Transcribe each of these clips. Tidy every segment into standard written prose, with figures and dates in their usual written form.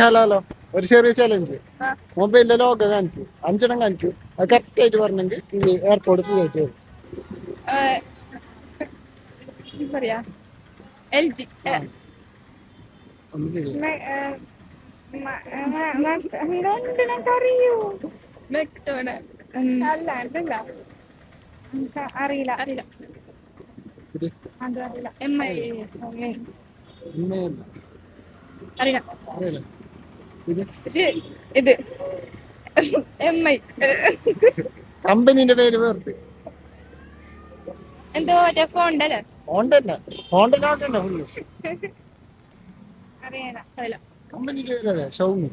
Hello hello, ഒരു ചെറിയ challenge. മൊബൈലിലെ logo കാണിക്കൂ, 5 കാണിക്കൂ. അത് കറക്റ്റ് ആയിട്ട് പറഞ്ഞെങ്കിൽ ഈ എയർപോർട്ട് ഫ്രീ ആയിട്ട് വരും. പറയാ LG ഒന്ന് ശരി. അറിയൂ അല്ല അതല്ല അറിയില്ല അറിയില്ല അറിയില്ല MI അറിയില്ല ഇത് MI കമ്പനീന്റെ പേര് വേറെ എന്തോ മറ്റേ ഫോണ്ടല്ലേ ഹോണ്ട തന്നെ. ഹോണ്ട തന്നെ ഫുള്ള്. അറിയില്ല കമ്പനീന്റെ പേരല്ലേ ഷൗമി.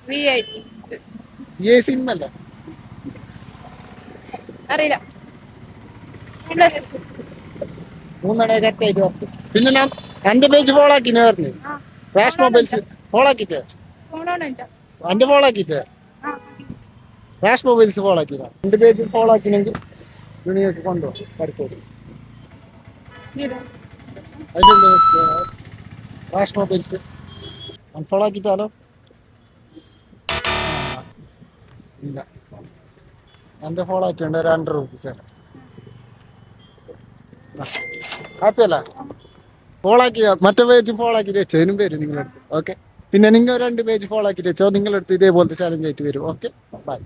VI സിം അല്ല. അറിയില്ല പ്ലസ് മൂന്നെണ്ണം കറക്റ്റ് ആയിട്ട് പറഞ്ഞു. പിന്നെ ഞാൻ എന്റെ പേജ് ഫോളോ ആക്കിന് പറഞ്ഞു. ഫ്ലാഷ് മൊബൈൽസ് ഫോളോ ആക്കിട്ടേ. എന്റെ ഫോളോ ആക്കിട്ടേ ഫ്ലാഷ് മൊബൈൽസ് ഫോളോ ആക്കില്ല. എന്റെ പേജ് ഫോളോ ആക്കിനെങ്കിൽ നിങ്ങൾക്ക് കൊണ്ടുപോകും പരിക്കോട്. അതിലുള്ള ഫ്ലാഷ് മൊബൈൽസ് ഫോളോ ആക്കിട്ടാലോ? ഇല്ല, എന്റെ ഫോളോ ആക്കിയുണ്ട്. ഒരു ₹100 ഹാപ്പിയല്ല. ഫോളോ ആക്കി മറ്റേ പേജ് ഫോളോ ആക്കിട്ട് വെച്ചോ, ഇതിനും വരും നിങ്ങളടുത്ത്. ഓക്കെ, പിന്നെ നിങ്ങൾ 2 പേജ് ഫോളോ ആക്കിട്ട് വെച്ചോ. നിങ്ങളടുത്ത് ഇതേപോലത്തെ ചാലഞ്ച് ആയിട്ട് വരും. Okay, by.